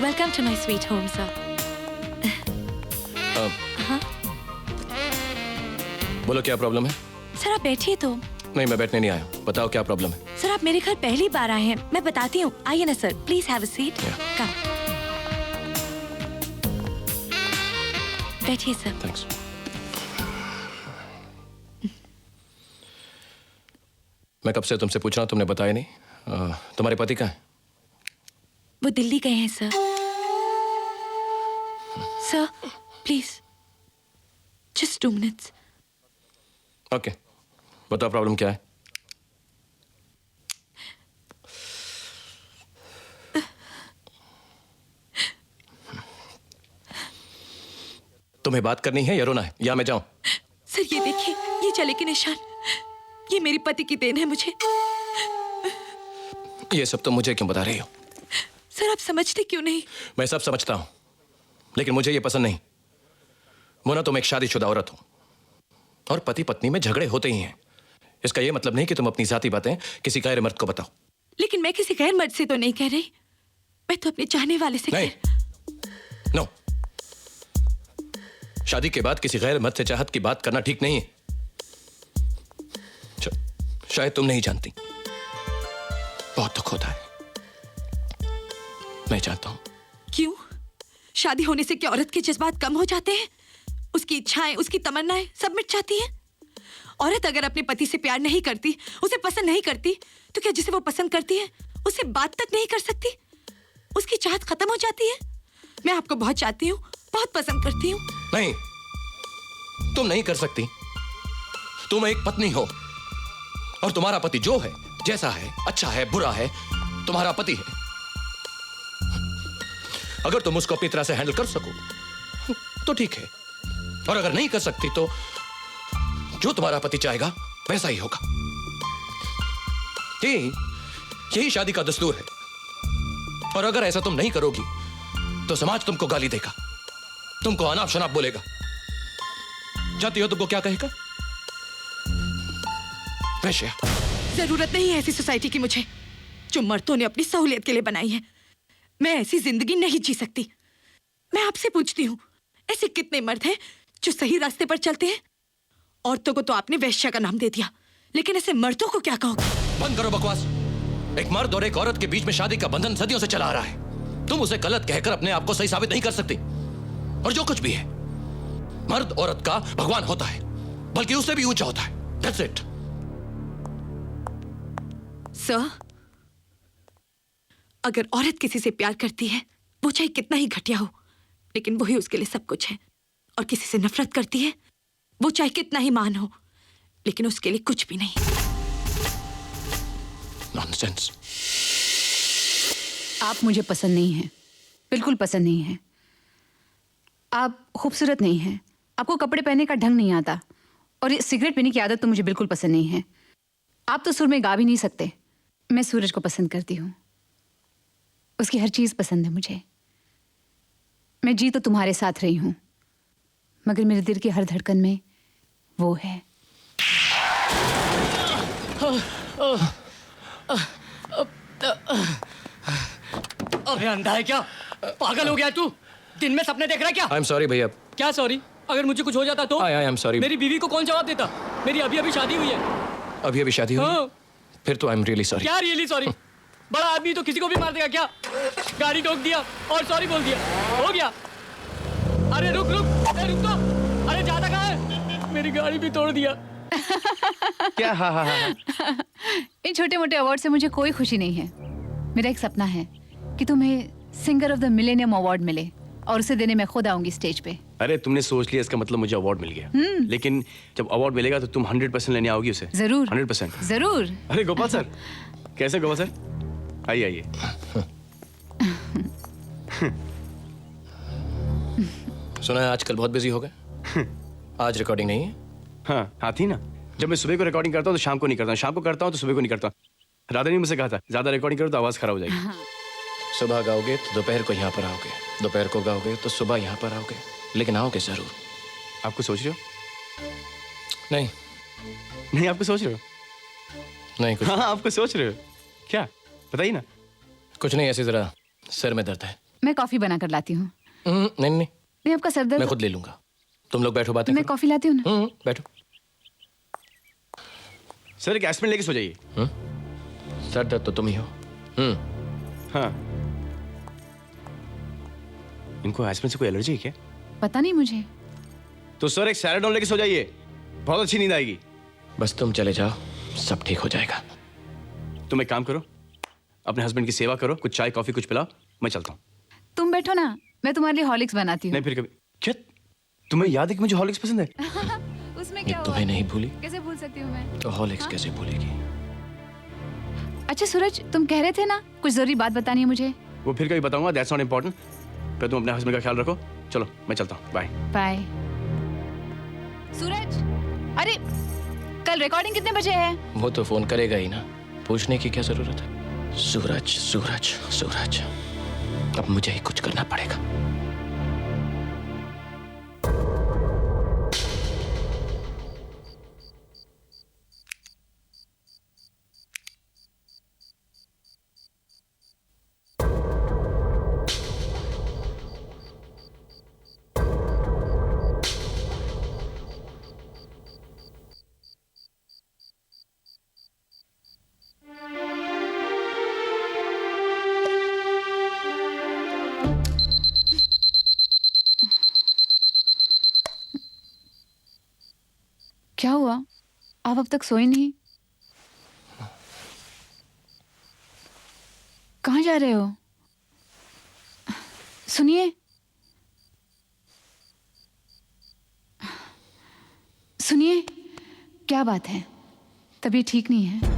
Welcome to my sweet home, sir. बोलो क्या problem है? सर आप बैठिए तो। नहीं, मैं बैठने नहीं आया हूँ। बताओ क्या प्रॉब्लम है? सर आप मेरे घर पहली बार आए हैं, मैं बताती हूँ। आइए ना sir, please have a seat. Come. बैठिए सर। थैंक्स। मैं कब से तुमसे पूछ रहा हूँ, तुमने बताया नहीं। तुम्हारे पति कहाँ हैं? वो दिल्ली गए हैं sir. Sir please just 2 minutes। Okay, बताओ प्रॉब्लम क्या है? तुम्हें बात करनी है या रोना है, या मैं जाऊं? सर ये देखिए, ये जले के निशान, ये मेरे पति की देन है मुझे। ये सब तुम मुझे क्यों बता रही हो? सर आप समझते क्यों नहीं? मैं सब समझता हूं, लेकिन मुझे ये पसंद नहीं। मोना, तुम एक शादीशुदा औरत हो और पति पत्नी में झगड़े होते ही हैं। इसका ये मतलब नहीं कि तुम अपनी जाती बातें किसी गैर मर्द को बताओ। लेकिन मैं किसी गैर मर्द से तो नहीं कह रही, मैं तो अपने चाहने वाले से नहीं, नो। शादी के बाद किसी गैर मर्द से चाहत की बात करना ठीक नहीं है। शायद तुम नहीं जानती, बहुत दुख होता है। मैं जानता हूं। क्यों? शादी होने से क्या औरत के जज्बात कम हो जाते हैं? उसकी इच्छाएं, उसकी तमन्नाएं सब मिट जाती हैं? औरत अगर अपने पति से प्यार नहीं करती, उसे पसंद नहीं करती, तो क्या जिसे वो पसंद करती है उससे बात तक नहीं कर सकती? उसकी चाहत खत्म हो जाती है? मैं आपको बहुत चाहती हूँ, बहुत पसंद करती हूँ। नहीं, तुम नहीं कर सकती। तुम एक पत्नी हो और तुम्हारा पति जो है, जैसा है, अच्छा है, बुरा है, तुम्हारा पति है। अगर तुम उसको अपनी तरह से हैंडल कर सको तो ठीक है, और अगर नहीं कर सकती तो जो तुम्हारा पति चाहेगा वैसा ही होगा। यही शादी का दस्तूर है, और अगर ऐसा तुम नहीं करोगी तो समाज तुमको गाली देगा, तुमको अनाप शनाप बोलेगा। जानती हो तुमको क्या कहेगा? वैश्या। जरूरत नहीं है ऐसी सोसाइटी की मुझे, जो मर्दों ने अपनी सहूलियत के लिए बनाई है। मैं ऐसी जिंदगी नहीं जी सकती। मैं आपसे पूछती हूँ, ऐसे कितने मर्द हैं जो सही रास्ते पर चलते हैं? औरतों को तो आपने वैश्या का नाम दे दिया, लेकिन ऐसे मर्दों को क्या कहोगे? बंद करो बकवास। एक मर्द और एक औरत के बीच में शादी का बंधन सदियों से चला आ रहा है। तुम उसे गलत कहकर अपने आप को सही साबित नहीं कर सकती। और जो कुछ भी है, मर्द औरत का भगवान होता है, बल्कि उससे भी ऊंचा होता है। That's it। सर, अगर औरत किसी से प्यार करती है, वो चाहे कितना ही घटिया हो, लेकिन वही उसके लिए सब कुछ है। और किसी से नफरत करती है, वो चाहे कितना ही महान हो, लेकिन उसके लिए कुछ भी नहीं। नॉनसेंस। आप मुझे पसंद नहीं हैं, बिल्कुल पसंद नहीं हैं। आप खूबसूरत नहीं हैं, आपको कपड़े पहनने का ढंग नहीं आता, और ये सिगरेट पीने की आदत तो मुझे बिल्कुल पसंद नहीं है। आप तो सुर में गा भी नहीं सकते। मैं सूरज को पसंद करती हूँ, उसकी हर चीज़ पसंद है मुझे। मैं जी तो तुम्हारे साथ रही हूँ, मगर मेरे दिल की हर धड़कन में वो है। अबे अंधा है क्या? पागल हो गया तू? दिन में सपने देख रहा है क्या? आई एम सॉरी भैया। क्या सॉरी? अगर मुझे कुछ हो जाता तो? I am sorry. मेरी बीवी को कौन जवाब देता? मेरी अभी अभी शादी हुई है। अभी अभी शादी हुई? हाँ। फिर तो आई एम रियली सॉरी। क्या रियली सॉरी? बड़ा आदमी तो किसी को भी मार देगा क्या? गाड़ी ठोक दिया और सॉरी बोल दिया, हो गया। अरे रुक रुक, अरे रुक तो। अरे ज्यादा कहाँ है? मेरी गाड़ी भी तोड़ दिया। क्या? हाँ। इन छोटे मोटे अवार्ड से मुझे कोई खुशी नहीं है। मेरा एक सपना है कि तुम्हें singer of the millennium award मिले, और उसे देने मैं खुद आऊंगी स्टेज पे। अरे तुमने सोच लिया, इसका मतलब मुझे अवार्ड मिल गया। लेकिन जब अवार्ड मिलेगा तो तुम 100% लेने आओगी उसे। जरूर 100%। जरूर। अरे गोपाल सर, कैसे गोपाल सर? आइए आइए। सुना है आजकल बहुत बिजी हो गए। आज रिकॉर्डिंग नहीं है? हाँ थी ना। जब मैं सुबह को रिकॉर्डिंग करता हूँ तो शाम को नहीं करता हूँ, शाम को करता हूँ तो सुबह को नहीं करता। राधा ने मुझसे कहा था ज्यादा रिकॉर्डिंग करो तो आवाज खराब हो जाएगी। सुबह गाओगे तो दोपहर को यहाँ पर आओगे, दोपहर को गाओगे तो सुबह यहाँ पर आओगे, लेकिन आओगे जरूर। आपको सोच रहे हो? नहीं नहीं, आपको सोच रहे हो? नहीं कुछ। हाँ आपको सोच रहे हो क्या? बताइए ना। कुछ नहीं, ऐसी जरा सिर में दर्द है। मैं कॉफी बना कर लाती हूँ। नहीं नहीं, नहीं, आपका सर मैं दर्द। खुद ले लूंगा। तुम लोग बैठो, बातें मैं करो। कॉफी लाती हूँ ना। बैठो। सर एक एस्पिरिन लेके सो जाइए। सर दर्द तो तुम ही हो। हाँ, इनको एस्पिरिन से कोई एलर्जी है क्या? पता नहीं मुझे। तो सर एक सैराडोन लेके सो जाइए, बहुत अच्छी नींद आएगी। बस तुम चले जाओ, सब ठीक हो जाएगा। तुम एक काम करो, अपने हस्बैंड की सेवा करो, कुछ चाय कॉफी कुछ पिलाओ, मैं चलता हूँ। तुम बैठो ना, मैं तुम्हारे लिए हॉर्लिक्स बनाती हूँ। नहीं फिर कभी। क्या तुम्हें याद है कि मुझे हॉर्लिक्स पसंद है? उसमें ये क्या हुआ? तुम्हें नहीं भूली कैसे भूल सकती हूँ मैं? तो हॉर्लिक्स कैसे भूलेगी? अच्छा सूरज, तुम कह रहे थे ना कुछ जरूरी बात बतानी है मुझे। वो फिर कभी बताऊंगा, दैट्स नॉट इम्पोर्टेंट। पर तुम अपने हस्बैंड का ख्याल रखो। चलो मैं चलता हूँ, बाय। बाय। सूरज, अरे कल रिकॉर्डिंग कितने बजे है? वो तो फोन करेगा ही ना, पूछने की क्या जरूरत है? सूरज सूरज सूरज, अब मुझे ही कुछ करना पड़ेगा। क्या हुआ? आप अब तक सोए नहीं? कहाँ जा रहे हो? सुनिए, सुनिए, क्या बात है? तबीयत ठीक नहीं है?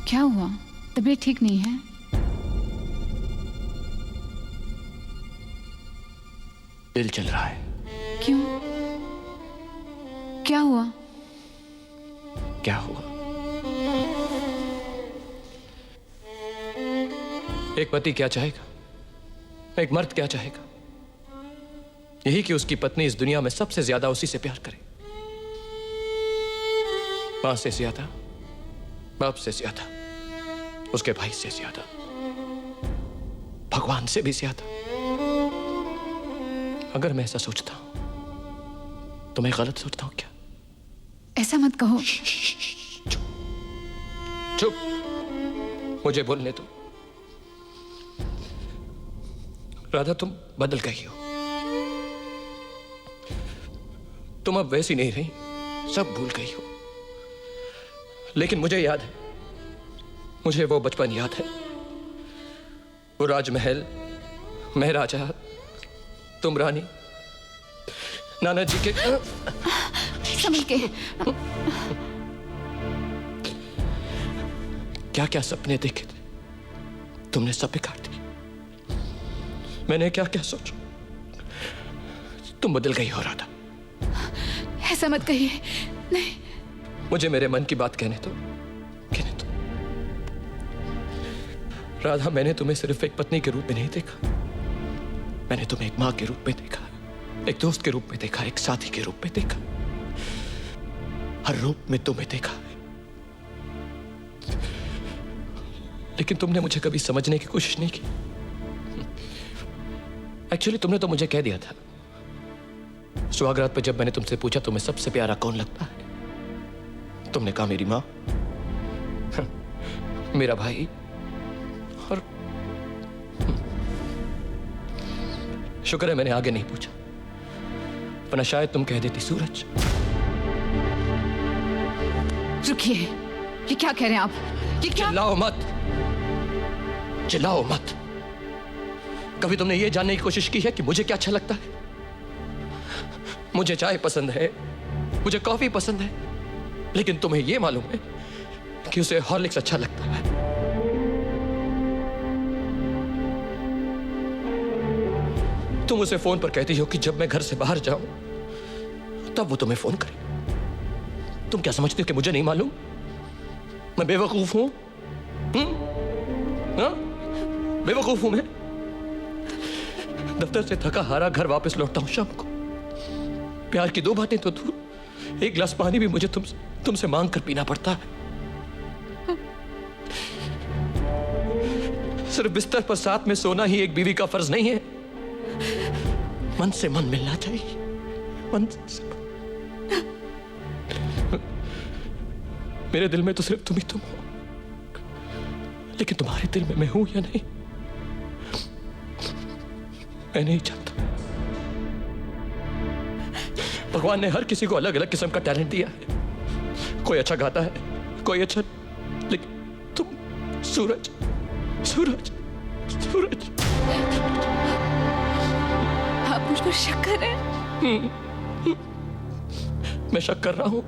क्या हुआ? तबीयत ठीक नहीं है? दिल चल रहा है। क्यों? क्या हुआ? क्या हुआ? एक पति क्या चाहेगा, एक मर्द क्या चाहेगा? यही कि उसकी पत्नी इस दुनिया में सबसे ज्यादा उसी से प्यार करे, मां से ज्यादा, बाप से ज्यादा, उसके भाई से ज्यादा, भगवान से भी ज्यादा। अगर मैं ऐसा सोचता हूं तो मैं गलत सोचता हूं क्या? ऐसा मत कहो। चुप, मुझे बोलने दो। राधा, तुम बदल गई हो। तुम अब वैसी नहीं रही, सब भूल गई हो। लेकिन मुझे याद है, मुझे वो बचपन याद है, वो राजमहल, मैं राजा, तुम रानी, नाना जी के। संभल के। क्या क्या सपने देखे थे तुमने, सब बिगाड़ दिए। मैंने क्या क्या सोचा। तुम बदल गई हो राधा। ऐसा मत कहिए। नहीं। मुझे मेरे मन की बात कहने दो, कहने दो। राधा, मैंने तुम्हें सिर्फ एक पत्नी के रूप में नहीं देखा, मैंने तुम्हें एक मां के रूप में देखा, एक दोस्त के रूप में देखा, एक साथी के रूप में देखा। हर रूप में तुम्हें देखा है। लेकिन तुमने मुझे कभी समझने की कोशिश नहीं की। एक्चुअली तुमने तो मुझे कह दिया था सुहागरात पे, जब मैंने तुमसे पूछा तुम्हें सबसे प्यारा कौन लगता है, तुमने कहा मेरी मां, मेरा भाई, और शुक्र है मैंने आगे नहीं पूछा, वरना शायद तुम कह देती सूरज। रुकिए, ये क्या कह रहे हैं आप? ये क्या? चिल्लाओ मत, चिल्लाओ मत। कभी तुमने ये जानने की कोशिश की है कि मुझे क्या अच्छा लगता है? मुझे चाय पसंद है, मुझे कॉफी पसंद है, लेकिन तुम्हें यह मालूम है कि उसे हॉर्लिक्स अच्छा लगता है। तुम उसे फोन पर कहती हो कि जब मैं घर से बाहर जाऊं तब वो तुम्हें फोन करे। तुम क्या समझती हो कि मुझे नहीं मालूम? मैं बेवकूफ हूं? बेवकूफ हूं मैं? दफ्तर से थका हारा घर वापस लौटता हूं शाम को। प्यार की 2 बातें तो दूर, 1 गिलास पानी भी मुझे तुमसे मांग कर पीना पड़ता है। सिर्फ बिस्तर पर साथ में सोना ही एक बीवी का फर्ज नहीं है, मन से मन मिलना चाहिए, मन से मन। मेरे दिल में तो सिर्फ तुम ही तुम हो, लेकिन तुम्हारे दिल में मैं हूं या नहीं मैं नहीं जानता। भगवान ने हर किसी को अलग अलग किस्म का टैलेंट दिया है। कोई अच्छा गाता है, कोई अच्छा, लेकिन तुम सूरज सूरज सूरज। आप मुझ पर शक कर रहे हैं? मैं शक कर रहा हूं,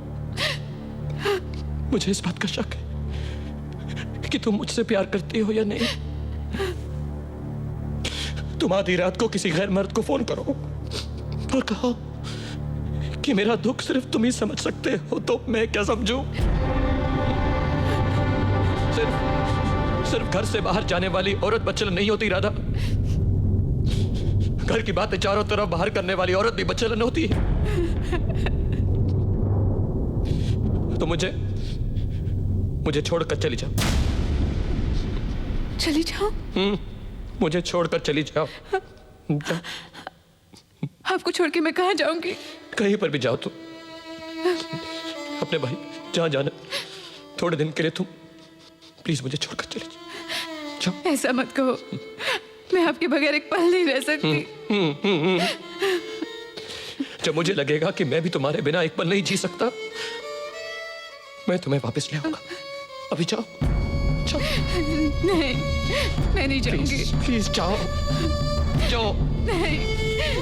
मुझे इस बात का शक है कि तुम मुझसे प्यार करती हो या नहीं। तुम आधी रात को किसी गैर मर्द को फोन करो और कहो कि मेरा दुख सिर्फ तुम ही समझ सकते हो, तो मैं क्या समझूं? सिर्फ घर से बाहर जाने वाली औरत बच्चलन नहीं होती राधा। घर की बातें चारों तरफ बाहर करने वाली औरत भी बच्चलन होती है। तो मुझे छोड़कर चली जाओ। चली जाओ? मुझे छोड़कर चली जाओ। आपको छोड़ के मैं कहाँ जाऊंगी? कहीं पर भी जाओ तुम, अपने भाई जहां जाना, थोड़े दिन के लिए तुम प्लीज मुझे छोड़कर चले जाओ। ऐसा मत कहो, मैं आपके बगैर एक पल नहीं रह सकती। जब मुझे लगेगा कि मैं भी तुम्हारे बिना एक पल नहीं जी सकता, मैं तुम्हें वापस ले आऊंगा। अभी जाओ जाओ। नहीं, मैं नहीं जाऊंगी। प्लीज जाओ जाओ। नहीं,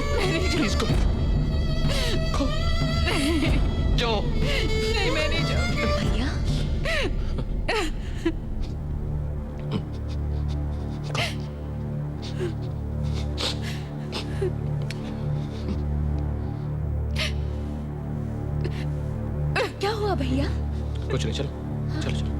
मैं नहीं प्लीज गो जाओ। नहीं, मैं नहीं जाऊंगी। भैया क्या हुआ भैया? कुछ नहीं, चलो चलो चलो।